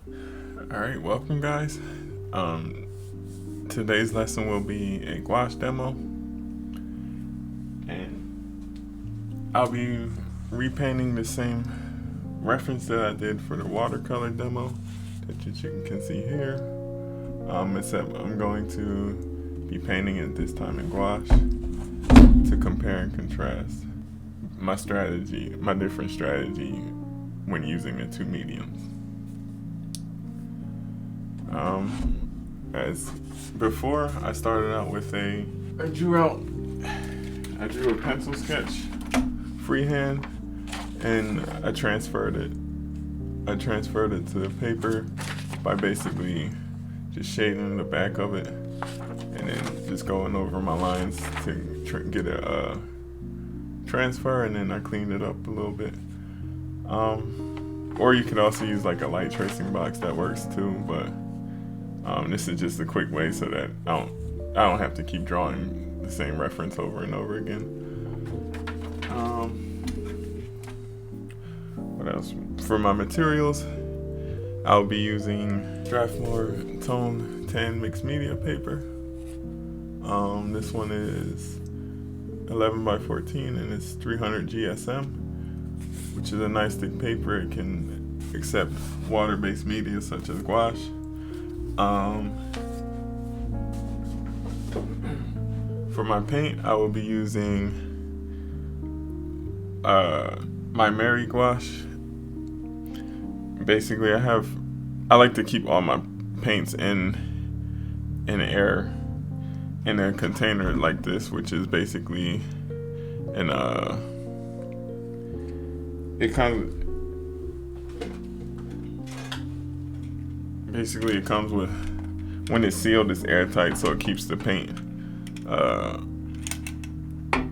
Alright, welcome guys. Today's lesson will be a gouache demo, and I'll be repainting the same reference that I did for the watercolor demo that you can see here, except I'm going to be painting it this time in gouache to compare and contrast my different strategy when using the two mediums. As before, I started out with I drew a pencil sketch freehand, and I transferred it to the paper by basically just shading the back of it and then just going over my lines to get a transfer, and then I cleaned it up a little bit. Or you could also use like a light tracing box, that works too, but this is just a quick way so that I don't have to keep drawing the same reference over and over again. What else? For my materials, I'll be using Strathmore Tone 10 mixed media paper. This one is 11 by 14 and it's 300 GSM, which is a nice thick paper. It can accept water-based media such as gouache. For my paint, I will be using Maimeri Gouache. Basically, I like to keep all my paints in air in a container like this, which is basically it comes with, when it's sealed, it's airtight, so it keeps the paint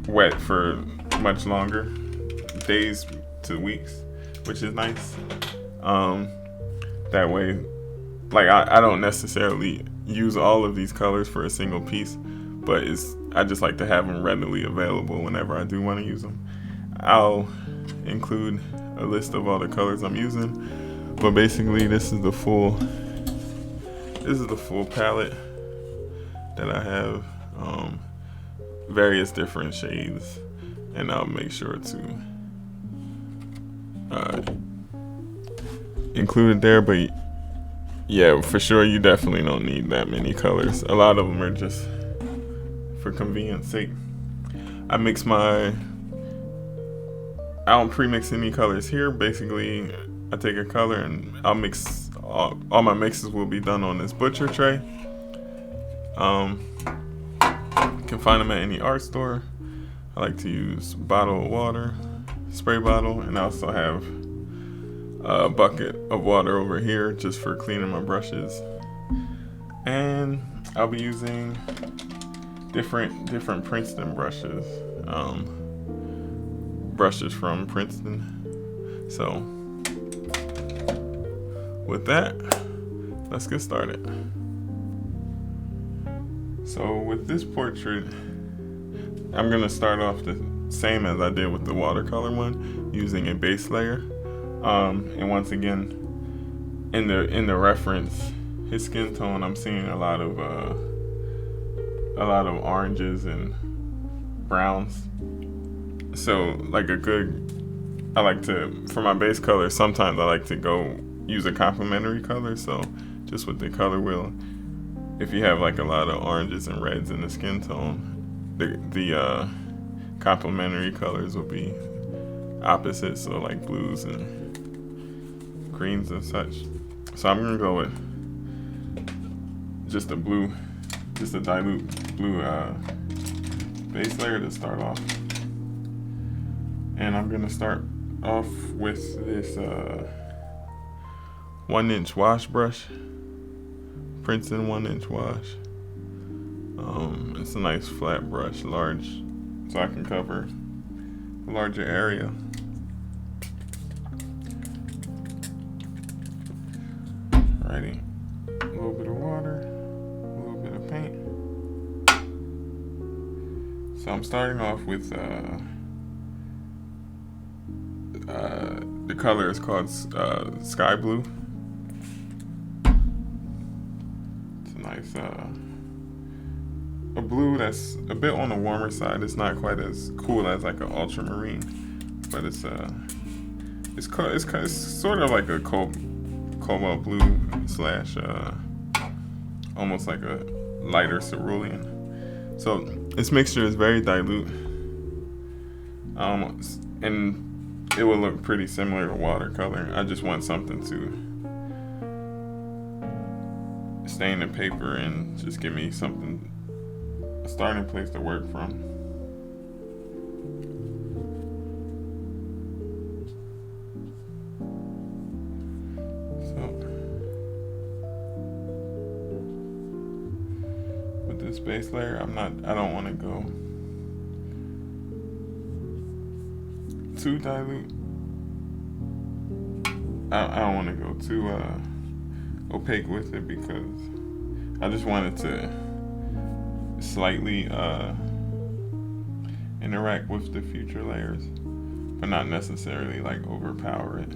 wet for much longer, days to weeks, which is nice. That way, like I don't necessarily use all of these colors for a single piece, but I just like to have them readily available whenever I do want to use them. I'll include a list of all the colors I'm using, but basically this is the full palette that I have, various different shades, and I'll make sure to include it there. But yeah, for sure, you definitely don't need that many colors. A lot of them are just for convenience sake. I don't pre-mix any colors here. Basically, I take a color and I'll mix. All my mixes will be done on this butcher tray. You can find them at any art store. I like to use bottled water, spray bottle, and I also have a bucket of water over here just for cleaning my brushes. And I'll be using different Princeton brushes, brushes from Princeton. So with that, let's get started. So with this portrait, I'm gonna start off the same as I did with the watercolor one, using a base layer. And once again, in the reference, his skin tone, I'm seeing a lot of oranges and browns. So for my base color, sometimes I like to use a complementary color. So just with the color wheel, if you have like a lot of oranges and reds in the skin tone, the complementary colors will be opposite, so like blues and greens and such. So I'm gonna go with just a dilute blue base layer to start off. And I'm gonna start off with this 1-inch wash brush, Princeton 1-inch wash. It's a nice flat brush, large, so I can cover a larger area. Alrighty, a little bit of water, a little bit of paint. So I'm starting off with the color is called sky blue. nice, a blue that's a bit on the warmer side. It's not quite as cool as like an ultramarine, but it's sort of like a cobalt blue slash almost like a lighter cerulean. So this mixture is very dilute, and it will look pretty similar to watercolor. I just want something to stain the paper and just give me something, a starting place to work from. So with this base layer, I don't want to go too dilute. I don't want to go too opaque with it, because I just want it to slightly interact with the future layers, but not necessarily like overpower it.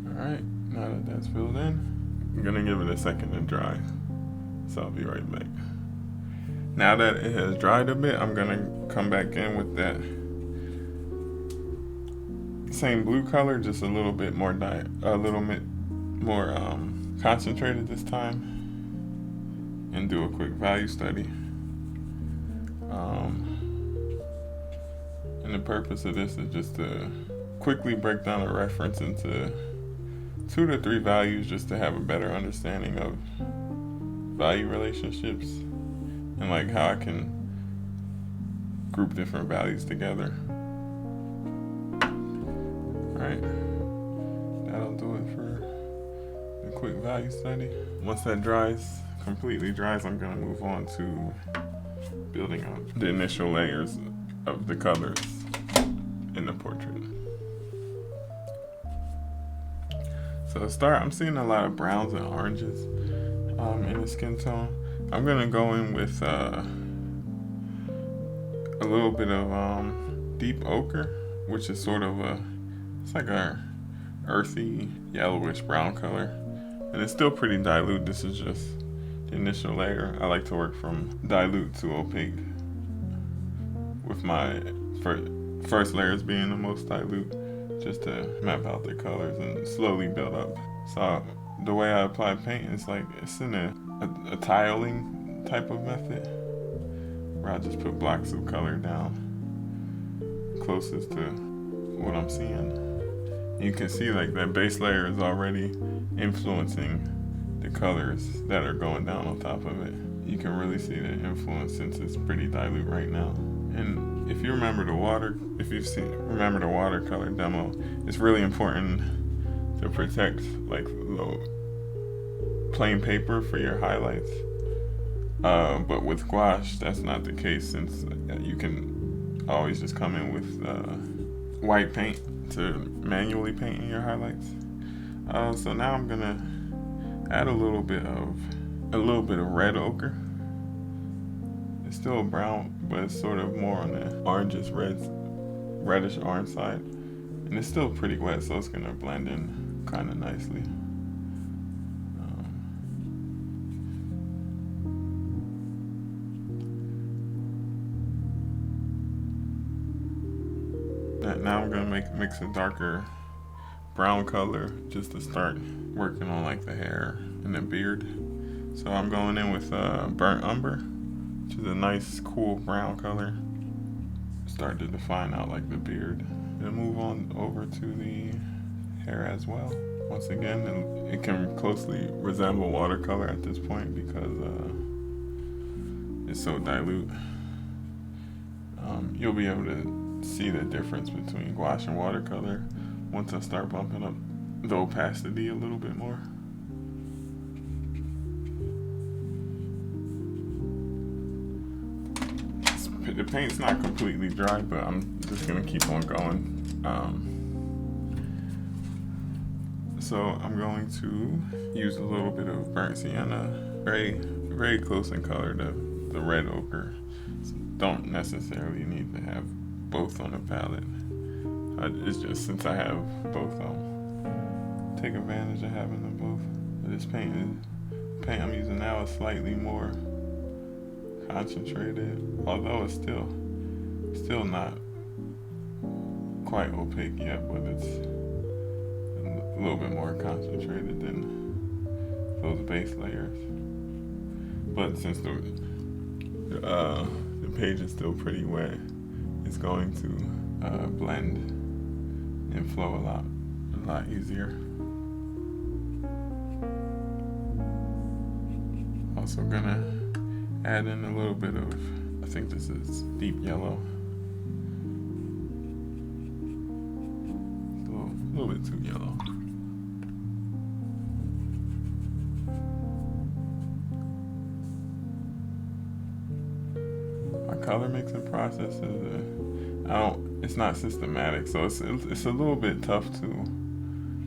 Alright, now that that's filled in, I'm gonna give it a second to dry, so I'll be right back. Now that it has dried a bit, I'm gonna come back in with that same blue color, just a little bit more concentrated this time, and do a quick value study. And the purpose of this is just to quickly break down a reference into 2 to 3 values, just to have a better understanding of value relationships and like how I can group different values together. Alright, that'll do it for the quick value study. Once that completely dries, I'm gonna move on to building up the initial layers of the colors in the portrait. So to start, I'm seeing a lot of browns and oranges in the skin tone. I'm gonna go in with a little bit of deep ochre, which is sort of it's like a earthy yellowish brown color, and it's still pretty dilute. This is just the initial layer. I like to work from dilute to opaque, with my first layers being the most dilute, just to map out the colors and slowly build up. So the way I apply paint is like it's in a tiling type of method, where I just put blocks of color down closest to what I'm seeing. You can see like that base layer is already influencing the colors that are going down on top of it. You can really see the influence since it's pretty dilute right now. And if you remember the watercolor demo, it's really important to protect like the plain paper for your highlights. But with gouache, that's not the case, since you can always just come in with white paint to manually paint in your highlights. So now I'm gonna add a little bit of red ochre. It's still brown, but it's sort of more on the reddish orange side, and it's still pretty wet, so it's gonna blend in kind of nicely. Now I'm gonna mix a darker brown color just to start working on like the hair and the beard. So I'm going in with burnt umber, which is a nice cool brown color. Start to define out like the beard. Then move on over to the hair as well. Once again, it can closely resemble watercolor at this point because it's so dilute. You'll be able to see the difference between gouache and watercolor once I start bumping up the opacity a little bit more. The paint's not completely dry, but I'm just gonna keep on going. So I'm going to use a little bit of burnt sienna, very, very close in color to the red ochre. Don't necessarily need to have both on the palette. It's just since I have both, I'll take advantage of having them both. But this paint I'm using now is slightly more concentrated, although it's still not quite opaque yet, but it's a little bit more concentrated than those base layers. But since the page is still pretty wet, it's going to blend and flow a lot easier. Also gonna add in a little bit of, I think this is deep yellow. It's a little bit too yellow. My color mixing process is it's not systematic, so it's a little bit tough to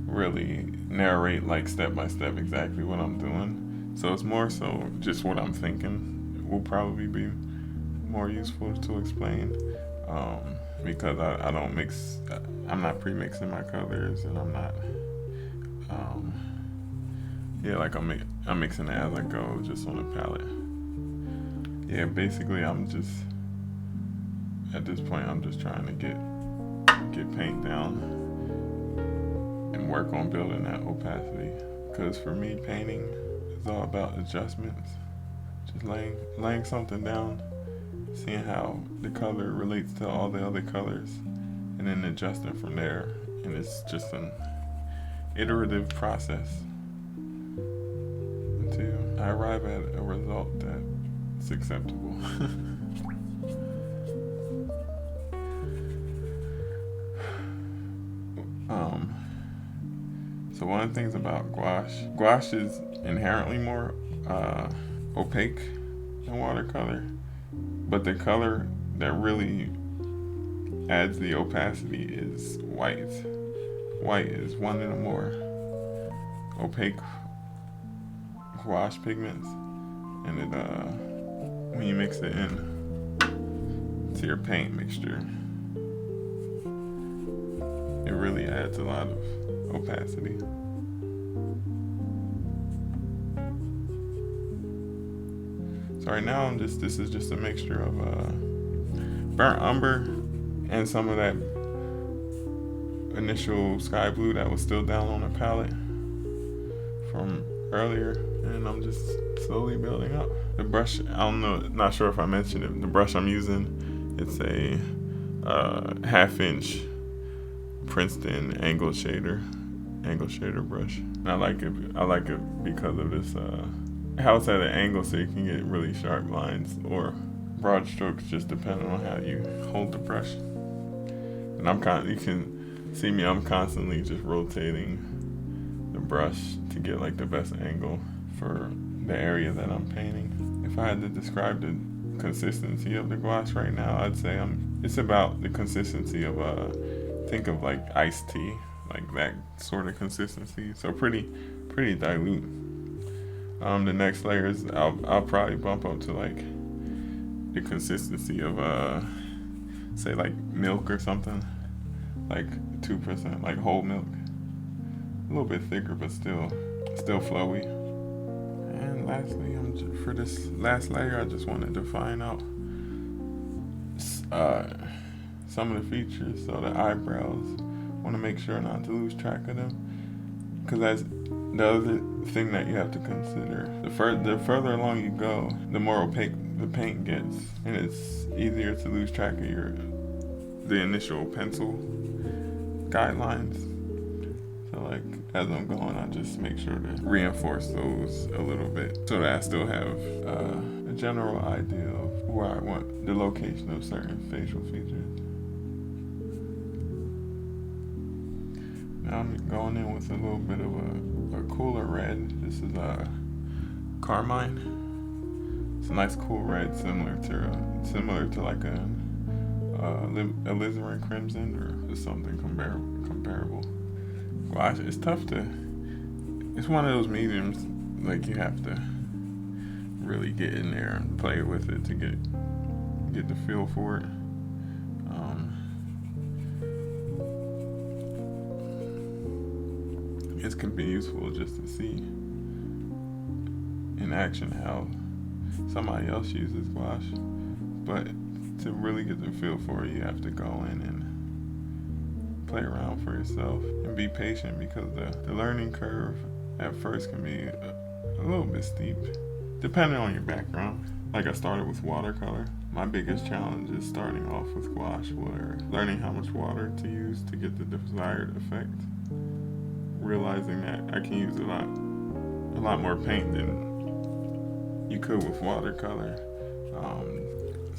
really narrate like step by step exactly what I'm doing. So it's more so just what I'm thinking will probably be more useful to explain, because I don't mix. I'm not pre-mixing my colors, and I'm not. Like I'm mixing it as I go, just on a palette. Yeah, basically I'm just at this point I'm just trying to get paint down and work on building that opacity. Because for me, painting is all about adjustments. Just laying something down, seeing how the color relates to all the other colors, and then adjusting from there. And it's just an iterative process until I arrive at a result that's acceptable. So one of the things about gouache is inherently more opaque than watercolor, but the color that really adds the opacity is white. White is one of the more opaque gouache pigments, and it when you mix it in to your paint mixture, it really adds a lot of opacity. So right now this is just a mixture of burnt umber and some of that initial sky blue that was still down on the palette from earlier, and I'm just slowly building up. The brush, not sure if I mentioned it, the brush I'm using, it's a 1/2 inch Princeton angle shader brush. And I like it because of this how it's at an angle, so you can get really sharp lines or broad strokes just depending on how you hold the brush. And you can see me, I'm constantly just rotating the brush to get like the best angle for the area that I'm painting. If I had to describe the consistency of the gouache right now, I'd say it's about the consistency of think of like iced tea, like that sort of consistency. So pretty dilute. The next layers I'll probably bump up to like the consistency of say like milk or something, like 2%, like whole milk. A little bit thicker, but still flowy. And lastly, for this last layer, I just want to define out some of the features. So the eyebrows, want to make sure not to lose track of them, because that's the other thing that you have to consider. The further along you go, the more opaque the paint gets, and it's easier to lose track of the initial pencil guidelines. So like as I'm going, I just make sure to reinforce those a little bit so that I still have a general idea of where I want the location of certain facial features. Now I'm going in with a little bit of a cooler red. This is carmine. It's a nice cool red, similar to like a alizarin crimson or something comparable. Gouache, it's tough it's one of those mediums, like you have to really get in there and play with it to get the feel for it. it can be useful just to see in action how somebody else uses gouache, but to really get the feel for it, you have to go in and play around for yourself and be patient, because the learning curve at first can be a little bit steep, depending on your background. Like I started with watercolor. My biggest challenge is starting off with gouache, where learning how much water to use to get the desired effect, realizing that I can use a lot more paint than you could with watercolor.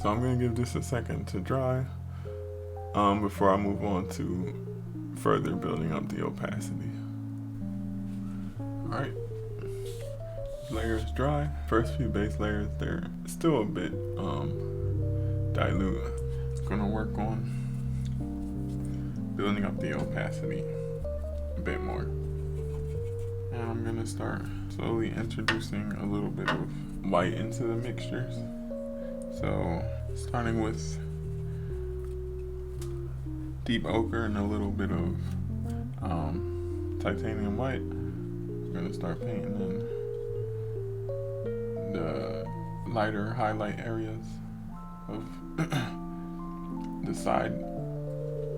So I'm gonna give this a second to dry before I move on to further building up the opacity. Alright, layers dry. First few base layers, they're still a bit dilute. I'm gonna work on building up the opacity a bit more. And I'm gonna start slowly introducing a little bit of white into the mixtures. So starting with deep ochre and a little bit of titanium white, I'm gonna start painting in the lighter highlight areas of the side.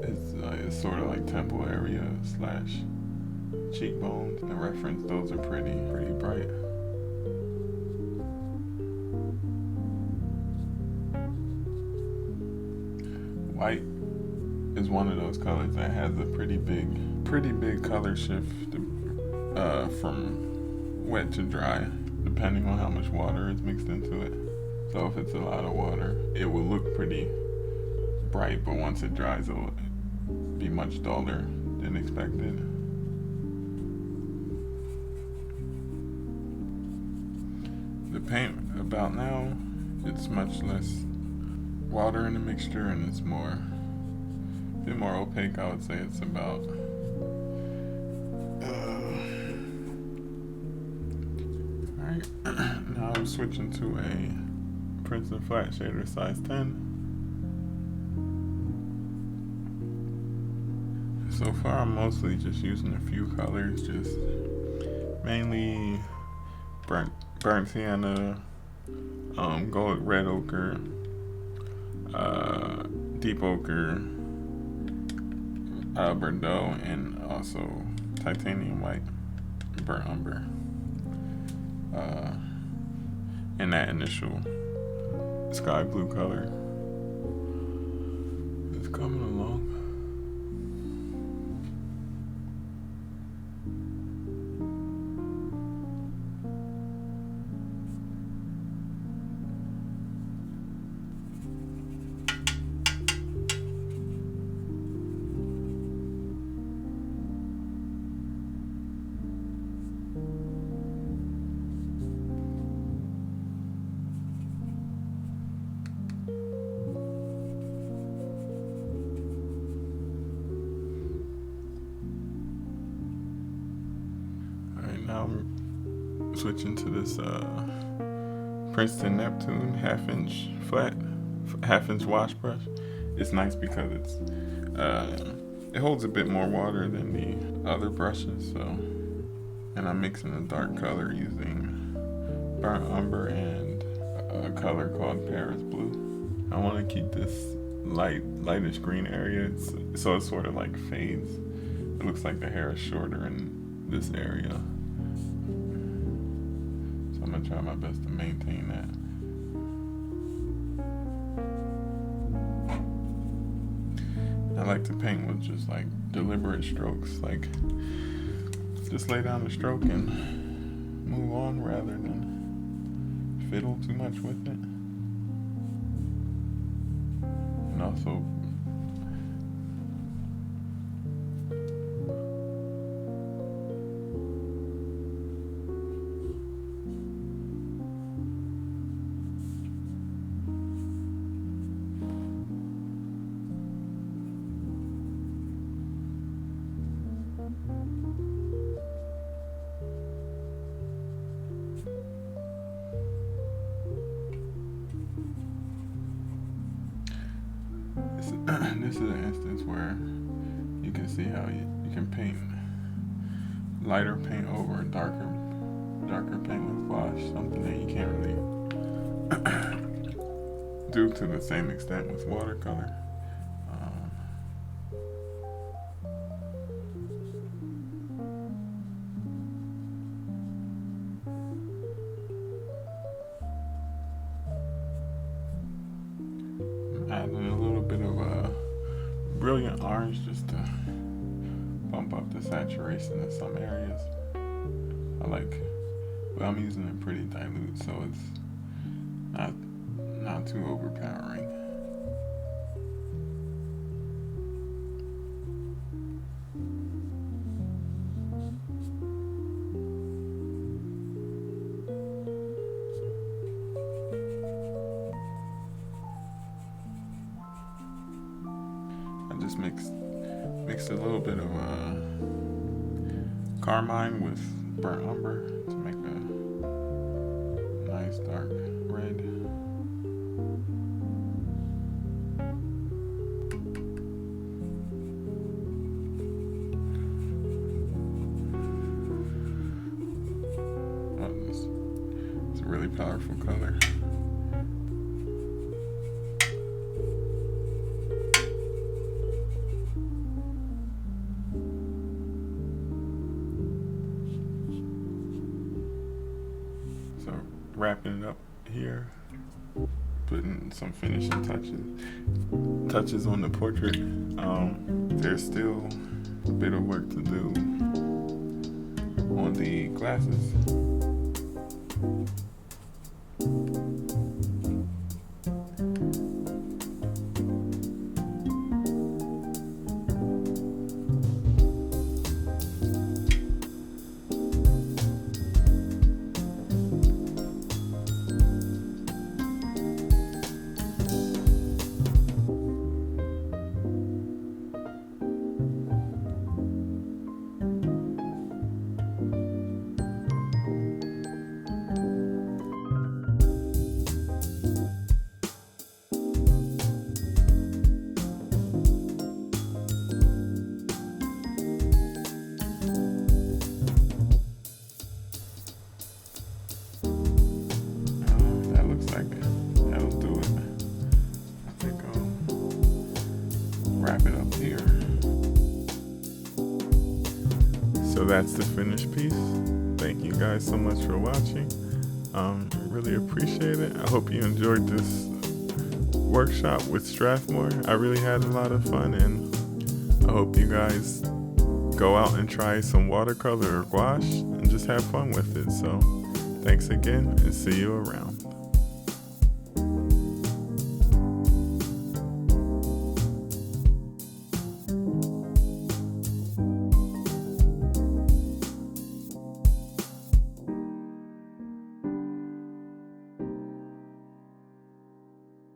It's sort of like temple area / cheekbones. In reference, those are pretty bright. White is one of those colors that has a pretty big color shift from wet to dry, depending on how much water is mixed into it. So if it's a lot of water, it will look pretty bright, but once it dries, it will be much duller than expected. The paint about now, it's much less water in the mixture, and it's a bit more opaque. I would say it's about alright. Now I'm switching to a Princeton flat shader size 10. So far I'm mostly just using a few colors, just mainly burnt sienna, gold red ochre, deep ochre, bordeaux, and also titanium white, burnt umber. And that initial sky blue color is coming along. Now I'm switching to this Princeton Neptune half-inch wash brush. It's nice because it holds a bit more water than the other brushes. So, and I'm mixing a dark color using burnt umber and a color called Paris blue. I want to keep this lightish green area, so it sort of like fades. It looks like the hair is shorter in this area. I'm gonna try my best to maintain that. I like to paint with just like deliberate strokes, like just lay down the stroke and move on rather than fiddle too much with it. And also this is an instance where you can see how you can paint lighter paint over a darker paint with gouache, something that you can't really do to the same extent with watercolor. Adding a little bit of a brilliant orange just to bump up the saturation in some areas. But I'm using it pretty dilute, so it's not too overpowering. I just mixed a little bit of carmine with burnt umber to make a nice dark red. It's a really powerful color. So wrapping it up here, putting some finishing touches on the portrait. There's still a bit of work to do on the glasses. Wrap it up here. So that's the finished piece. Thank you guys so much for watching. Really appreciate it. I hope you enjoyed this workshop with Strathmore. I really had a lot of fun, and I hope you guys go out and try some watercolor or gouache and just have fun with it. So thanks again, and see you around.